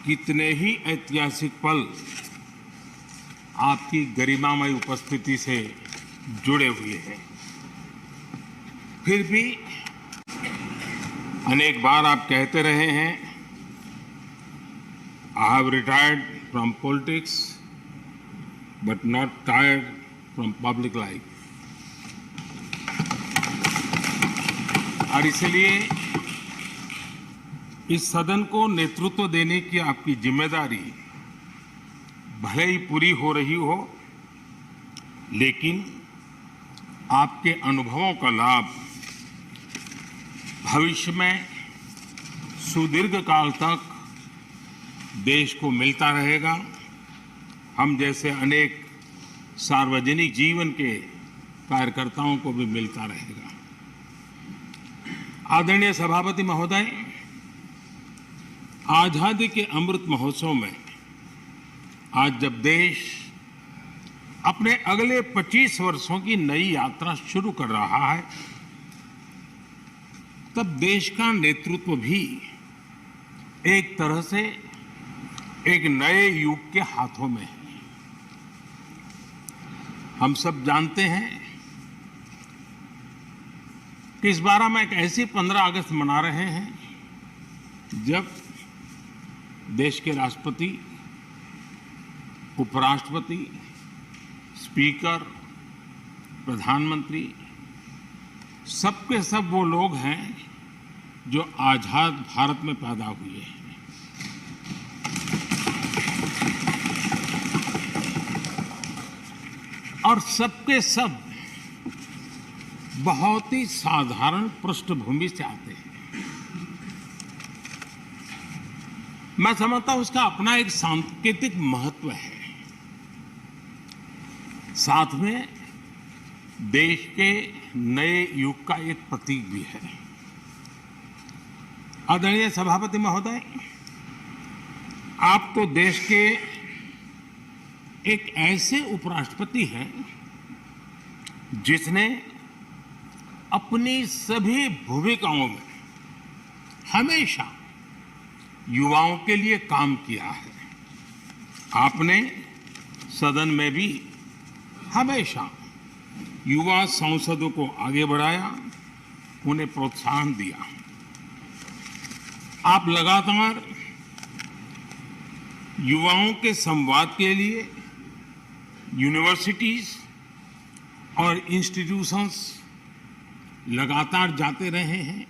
कितने ही ऐतिहासिक पल आपकी गरिमामय उपस्थिति से जुड़े हुए हैं। फिर भी अनेक बार आप कहते रहे हैं, I have retired from politics but not tired from public life. और इसलिए इस सदन को नेतृत्व देने की आपकी जिम्मेदारी भले ही पूरी हो रही हो, लेकिन आपके अनुभवों का लाभ भविष्य में सुदीर्घ काल तक देश को मिलता रहेगा। हम जैसे अनेक सार्वजनिक जीवन के कार्यकर्ताओं को भी मिलता रहेगा। आदरणीय सभापति महोदय, आजादी के अमृत महोत्सव में आज जब देश अपने अगले 25 वर्षों की नई यात्रा शुरू कर रहा है, तब देश का नेतृत्व भी एक तरह से एक नए युग के हाथों में है। हम सब जानते हैं कि इस बार हम एक ऐसी 15 अगस्त मना रहे हैं जब देश के राष्ट्रपति, उपराष्ट्रपति, स्पीकर, प्रधानमंत्री सबके सब वो लोग हैं जो आजाद भारत में पैदा हुए हैं। और सबके सब बहुत ही साधारण पृष्ठभूमि से आते हैं। मैं समझता हूं उसका अपना एक सांकेतिक महत्व है, साथ में देश के नए युग का एक प्रतीक भी है। आदरणीय सभापति महोदय, आप तो देश के एक ऐसे उपराष्ट्रपति हैं जिसने अपनी सभी भूमिकाओं में हमेशा युवाओं के लिए काम किया है। आपने सदन में भी हमेशा युवा सांसदों को आगे बढ़ाया, उन्हें प्रोत्साहन दिया। आप लगातार युवाओं के संवाद के लिए यूनिवर्सिटीज और इंस्टीट्यूशंस लगातार जाते रहे हैं।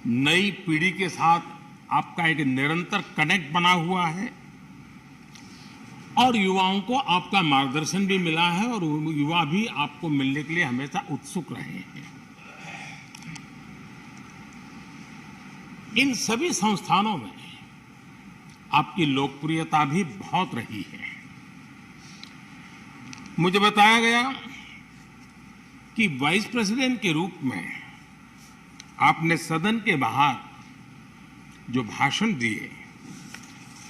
नई पीढ़ी के साथ आपका एक निरंतर कनेक्ट बना हुआ है और युवाओं को आपका मार्गदर्शन भी मिला है और युवा भी आपको मिलने के लिए हमेशा उत्सुक रहे हैं। इन सभी संस्थानों में आपकी लोकप्रियता भी बहुत रही है। मुझे बताया गया कि वाइस प्रेसिडेंट के रूप में आपने सदन के बाहर जो भाषण दिए,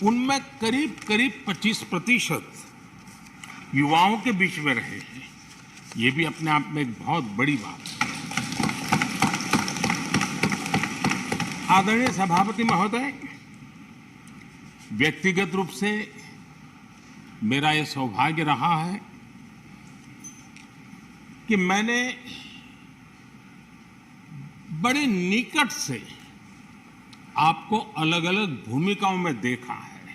उनमें करीब 25% युवाओं के बीच में रहे हैं। ये भी अपने आप में एक बहुत बड़ी बात है। आदरणीय सभापति महोदय, व्यक्तिगत रूप से मेरा यह सौभाग्य रहा है कि मैंने बड़े निकट से आपको अलग अलग भूमिकाओं में देखा है।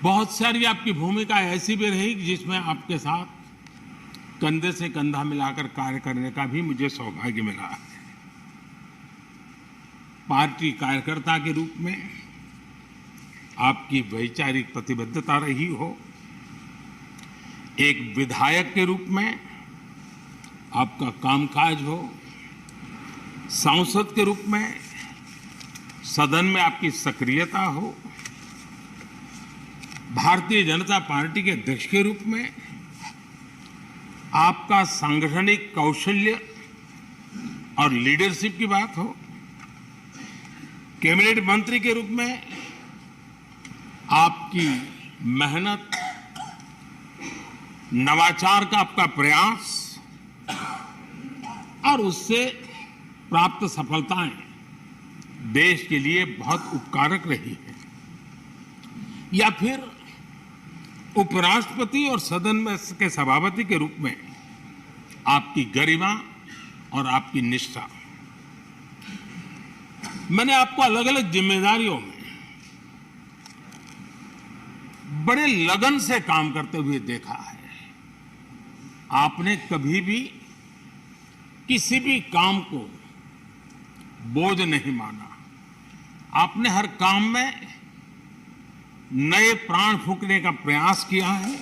बहुत सारी आपकी भूमिका ऐसी भी रही जिसमें आपके साथ कंधे से कंधा मिलाकर कार्य करने का भी मुझे सौभाग्य मिला है। पार्टी कार्यकर्ता के रूप में आपकी वैचारिक प्रतिबद्धता रही हो, एक विधायक के रूप में आपका कामकाज हो, सांसद के रूप में सदन में आपकी सक्रियता हो, भारतीय जनता पार्टी के अध्यक्ष के रूप में आपका सांगठनिक कौशल्य और लीडरशिप की बात हो, कैबिनेट मंत्री के रूप में आपकी मेहनत, नवाचार का आपका प्रयास और उससे प्राप्त सफलताएं देश के लिए बहुत उपकारक रही है, या फिर उपराष्ट्रपति और सदन में के सभापति के रूप में आपकी गरिमा और आपकी निष्ठा। मैंने आपको अलग अलग जिम्मेदारियों में बड़े लगन से काम करते हुए देखा है। आपने कभी भी किसी भी काम को बोझ नहीं माना। आपने हर काम में नए प्राण फूंकने का प्रयास किया है।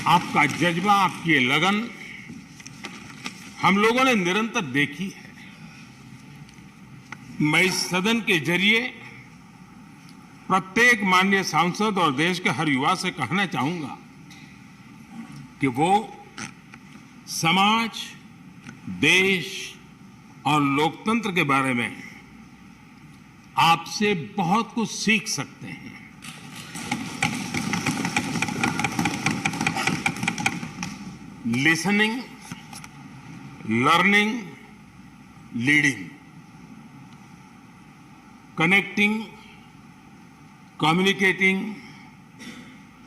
आपका जज्बा, आपकी ये लगन हम लोगों ने निरंतर देखी है। मैं इस सदन के जरिए प्रत्येक माननीय सांसद और देश के हर युवा से कहना चाहूंगा कि वो समाज, देश और लोकतंत्र के बारे में आपसे बहुत कुछ सीख सकते हैं। Listening, learning, leading, connecting, communicating,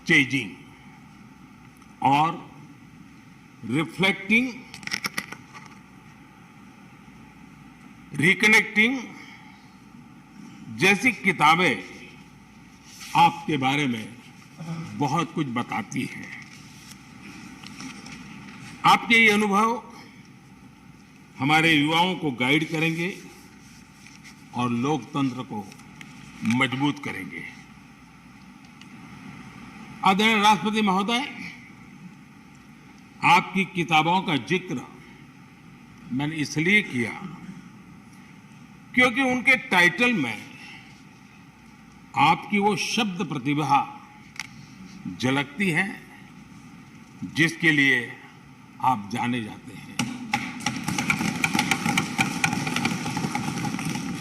changing और रिफ्लेक्टिंग, रिकनेक्टिंग जैसी किताबें आपके बारे में बहुत कुछ बताती हैं। आपके ये अनुभव हमारे युवाओं को गाइड करेंगे और लोकतंत्र को मजबूत करेंगे। आदरणीय राष्ट्रपति महोदय, आपकी किताबों का जिक्र मैंने इसलिए किया क्योंकि उनके टाइटल में आपकी वो शब्द प्रतिभा झलकती है जिसके लिए आप जाने जाते हैं।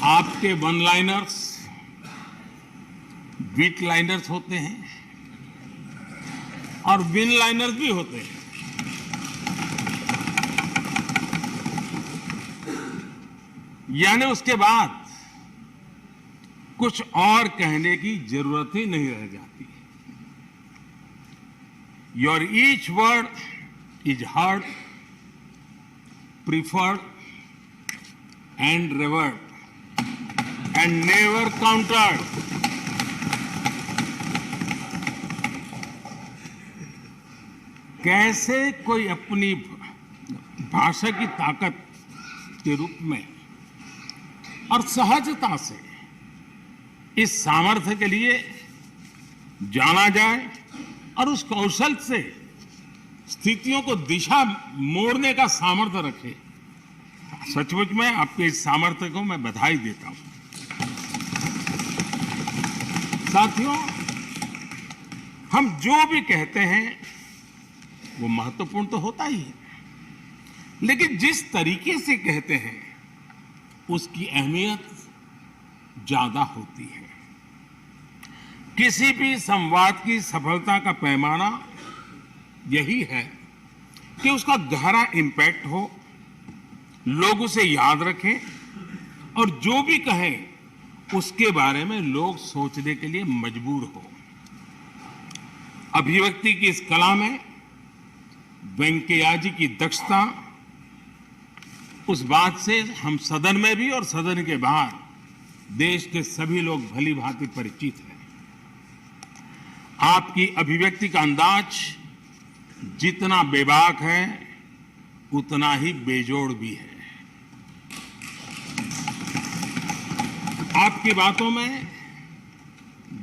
आपके वन लाइनर्स, बीट लाइनर्स होते हैं और विन लाइनर्स भी होते हैं। यानी उसके बाद कुछ और कहने की जरूरत ही नहीं रह जाती। Your each word is heard, preferred and reward and never countered. कैसे कोई अपनी भाषा की ताकत के रूप में और सहजता से इस सामर्थ्य के लिए जाना जाए और उस कौशल से स्थितियों को दिशा मोड़ने का सामर्थ्य रखे। सचमुच में आपके इस सामर्थ्य को मैं बधाई देता हूं। साथियों, हम जो भी कहते हैं वो महत्वपूर्ण तो होता ही है, लेकिन जिस तरीके से कहते हैं उसकी अहमियत ज्यादा होती है। किसी भी संवाद की सफलता का पैमाना यही है कि उसका गहरा इम्पैक्ट हो, लोग उसे याद रखें और जो भी कहें उसके बारे में लोग सोचने के लिए मजबूर हो। अभिव्यक्ति की इस कला में वेंकैया जी की दक्षता, उस बात से हम सदन में भी और सदन के बाहर देश के सभी लोग भली भांति परिचित हैं। आपकी अभिव्यक्ति का अंदाज जितना बेबाक है उतना ही बेजोड़ भी है। आपकी बातों में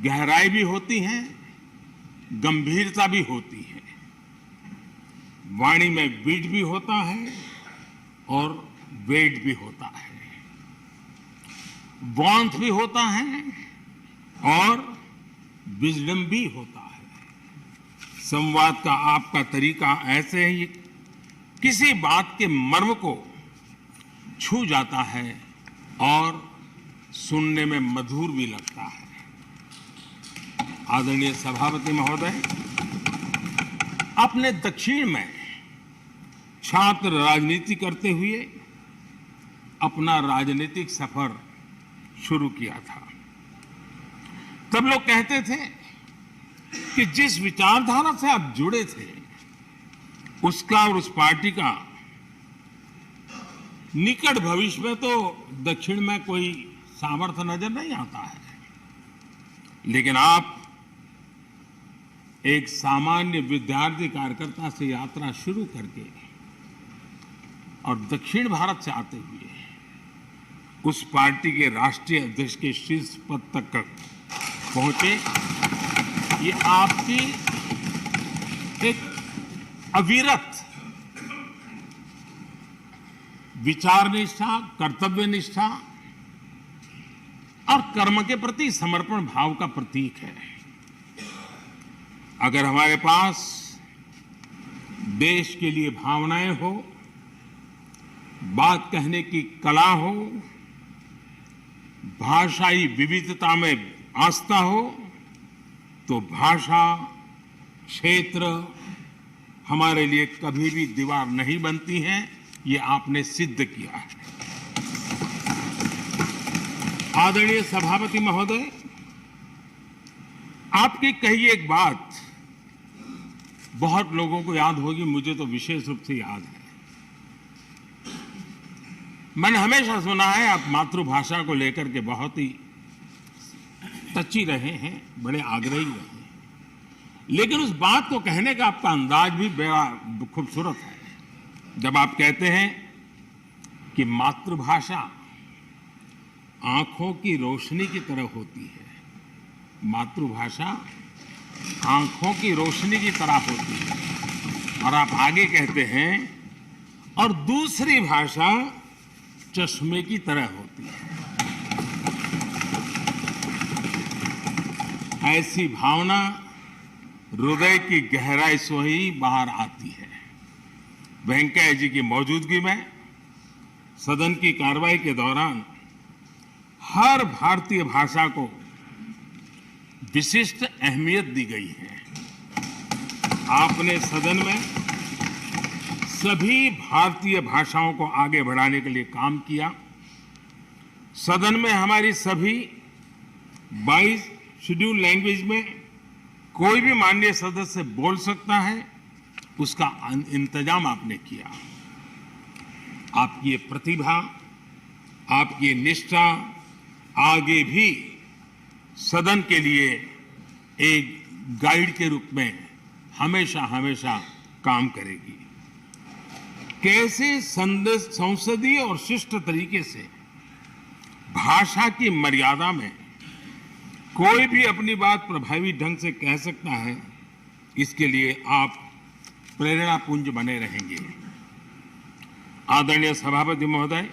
गहराई भी होती है, गंभीरता भी होती है, वाणी में बीट भी होता है और वेट भी होता है, वार्मथ भी होता है और विजडम भी होता है। संवाद का आपका तरीका ऐसे ही किसी बात के मर्म को छू जाता है और सुनने में मधुर भी लगता है। आदरणीय सभापति महोदय, आपने दक्षिण में छात्र राजनीति करते हुए अपना राजनीतिक सफर शुरू किया था। तब लोग कहते थे कि जिस विचारधारा से आप जुड़े थे उसका और उस पार्टी का निकट भविष्य में तो दक्षिण में कोई सामर्थ्य नजर नहीं आता है, लेकिन आप एक सामान्य विद्यार्थी कार्यकर्ता से यात्रा शुरू करके और दक्षिण भारत से आते हुए उस पार्टी के राष्ट्रीय अध्यक्ष के शीर्ष पद तक पहुंचे। ये आपकी एक अविरत विचार निष्ठा, कर्तव्य निष्ठा और कर्म के प्रति समर्पण भाव का प्रतीक है। अगर हमारे पास देश के लिए भावनाएं हो, बात कहने की कला हो, भाषाई विविधता में आस्था हो, तो भाषा क्षेत्र हमारे लिए कभी भी दीवार नहीं बनती है। ये आपने सिद्ध किया है। आदरणीय सभापति महोदय, आपकी कही एक बात बहुत लोगों को याद होगी, मुझे तो विशेष रूप से याद है। मैंने हमेशा सुना है आप मातृभाषा को लेकर के बहुत ही टची रहे हैं, बड़े आग्रही रहे हैं, लेकिन उस बात को कहने का आपका अंदाज भी बड़ा खूबसूरत है। जब आप कहते हैं कि मातृभाषा आंखों की रोशनी की तरह होती है, मातृभाषा आंखों की रोशनी की तरह होती है, और आप आगे कहते हैं और दूसरी भाषा चश्मे की तरह होती है। ऐसी भावना हृदय की गहराई से ही बाहर आती है। वेंकैया जी की मौजूदगी में सदन की कार्रवाई के दौरान हर भारतीय भाषा को विशिष्ट अहमियत दी गई है। आपने सदन में सभी भारतीय भाषाओं को आगे बढ़ाने के लिए काम किया। सदन में हमारी सभी 22 शेड्यूल लैंग्वेज में कोई भी माननीय सदस्य बोल सकता है, उसका इंतजाम आपने किया। आपकी ये प्रतिभा, आपकी निष्ठा आगे भी सदन के लिए एक गाइड के रूप में हमेशा हमेशा काम करेगी। कैसे संसदीय और शिष्ट तरीके से भाषा की मर्यादा में कोई भी अपनी बात प्रभावी ढंग से कह सकता है, इसके लिए आप प्रेरणापुंज बने रहेंगे। आदरणीय सभापति महोदय,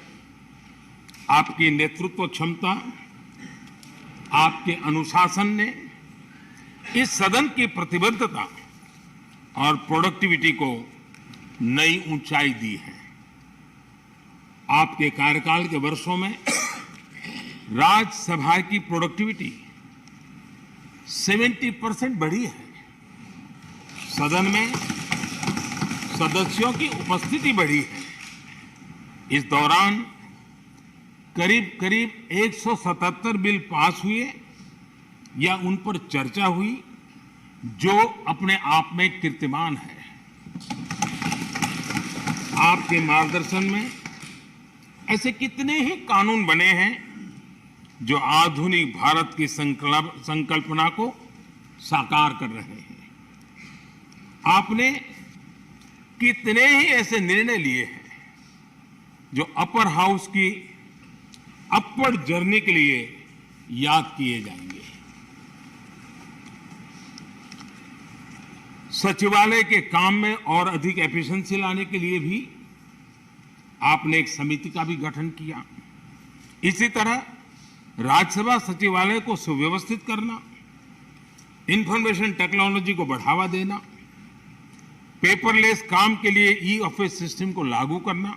आपकी नेतृत्व क्षमता, आपके अनुशासन ने इस सदन की प्रतिबद्धता और प्रोडक्टिविटी को नई ऊंचाई दी है। आपके कार्यकाल के वर्षों में राज्यसभा की प्रोडक्टिविटी 70% बढ़ी है। सदन में सदस्यों की उपस्थिति बढ़ी है। इस दौरान करीब करीब 177 बिल पास हुए या उन पर चर्चा हुई, जो अपने आप में कीर्तिमान है। आपके मार्गदर्शन में ऐसे कितने ही कानून बने हैं जो आधुनिक भारत की संकल्पना को साकार कर रहे हैं। आपने कितने ही ऐसे निर्णय लिए हैं जो अपर हाउस की अपवर्ड जर्नी के लिए याद किए जाएंगे। सचिवालय के काम में और अधिक एफिशिएंसी लाने के लिए भी आपने एक समिति का भी गठन किया। इसी तरह राज्यसभा सचिवालय को सुव्यवस्थित करना, इंफॉर्मेशन टेक्नोलॉजी को बढ़ावा देना, पेपरलेस काम के लिए ई ऑफिस सिस्टम को लागू करना,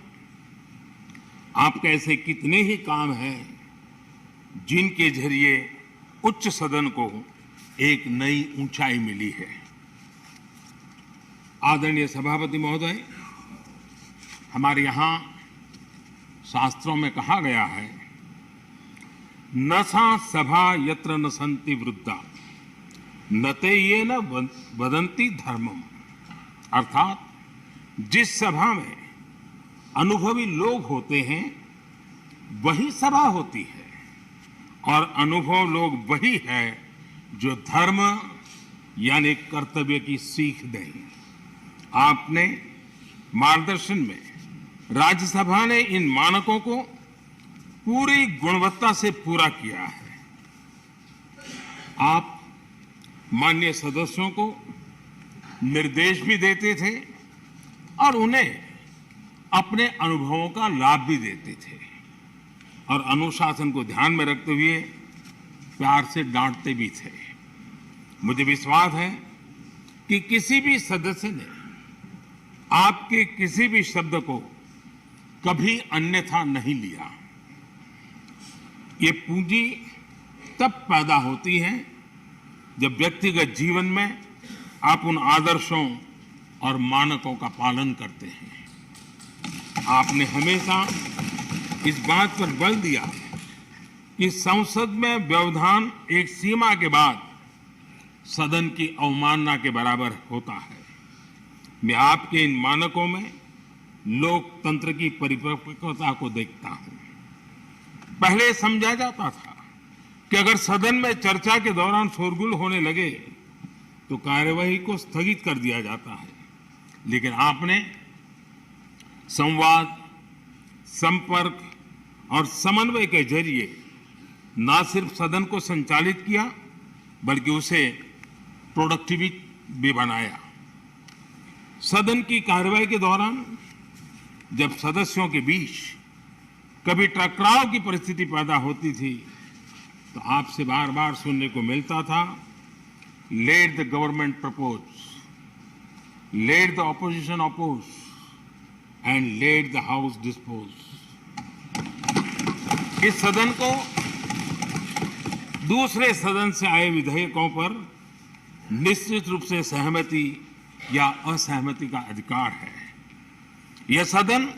आपके ऐसे कितने ही काम हैं जिनके जरिए उच्च सदन को एक नई ऊंचाई मिली है। आदरणीय सभापति महोदय, हमारे यहाँ शास्त्रों में कहा गया है, न सा सभा यत्र न सन्ति वृद्धा न ते ये न वदन्ति धर्मम। अर्थात जिस सभा में अनुभवी लोग होते हैं वही सभा होती है, और अनुभव लोग वही है जो धर्म यानी कर्तव्य की सीख दें। आपने मार्गदर्शन में राज्यसभा ने इन मानकों को पूरी गुणवत्ता से पूरा किया है। आप माननीय सदस्यों को निर्देश भी देते थे और उन्हें अपने अनुभवों का लाभ भी देते थे, और अनुशासन को ध्यान में रखते हुए प्यार से डांटते भी थे। मुझे विश्वास है कि किसी भी सदस्य ने आपके किसी भी शब्द को कभी अन्यथा नहीं लिया। ये पूंजी तब पैदा होती है जब व्यक्तिगत जीवन में आप उन आदर्शों और मानकों का पालन करते हैं। आपने हमेशा इस बात पर बल दिया कि संसद में व्यवधान एक सीमा के बाद सदन की अवमानना के बराबर होता है। मैं आपके इन मानकों में लोकतंत्र की परिपक्वता को देखता हूं। पहले समझा जाता था कि अगर सदन में चर्चा के दौरान शोरगुल होने लगे तो कार्यवाही को स्थगित कर दिया जाता है, लेकिन आपने संवाद, संपर्क और समन्वय के जरिए न सिर्फ सदन को संचालित किया बल्कि उसे प्रोडक्टिव भी बनाया। सदन की कार्यवाही के दौरान जब सदस्यों के बीच कभी टकराव की परिस्थिति पैदा होती थी तो आपसे बार बार सुनने को मिलता था, let the government propose, let the opposition oppose and let the house dispose. इस सदन को दूसरे सदन से आए विधेयकों पर निश्चित रूप से सहमति या असहमति का अधिकार है। यह सदन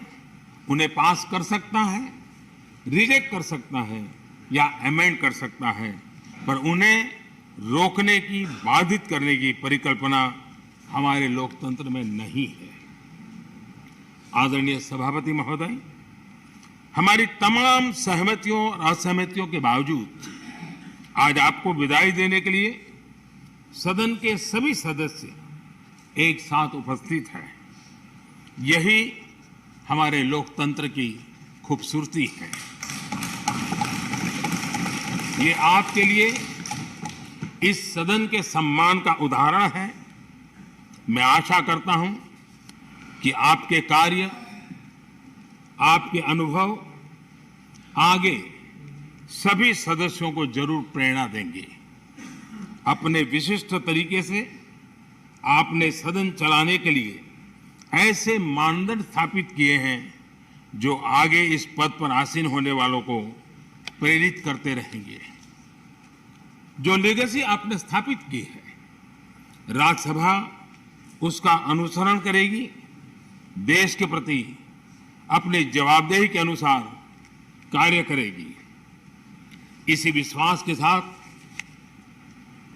उन्हें पास कर सकता है, रिजेक्ट कर सकता है या अमेंड कर सकता है, पर उन्हें रोकने की, बाधित करने की परिकल्पना हमारे लोकतंत्र में नहीं है। आदरणीय सभापति महोदय, हमारी तमाम सहमतियों और असहमतियों के बावजूद आज आपको विदाई देने के लिए सदन के सभी सदस्य एक साथ उपस्थित हैं। यही हमारे लोकतंत्र की खूबसूरती है। ये आपके लिए इस सदन के सम्मान का उदाहरण है। मैं आशा करता हूं कि आपके कार्य, आपके अनुभव आगे सभी सदस्यों को जरूर प्रेरणा देंगे। अपने विशिष्ट तरीके से आपने सदन चलाने के लिए ऐसे मानदंड स्थापित किए हैं जो आगे इस पद पर आसीन होने वालों को प्रेरित करते रहेंगे। जो लेगेसी आपने स्थापित की है, राज्यसभा उसका अनुसरण करेगी, देश के प्रति अपने जवाबदेही के अनुसार कार्य करेगी। इसी विश्वास के साथ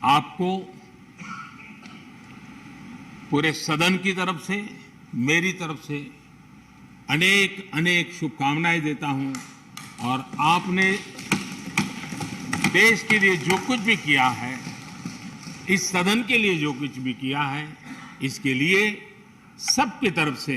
आपको पूरे सदन की तरफ से, मेरी तरफ से अनेक अनेक शुभकामनाएं देता हूं, और आपने देश के लिए जो कुछ भी किया है, इस सदन के लिए जो कुछ भी किया है, इसके लिए सबकी तरफ से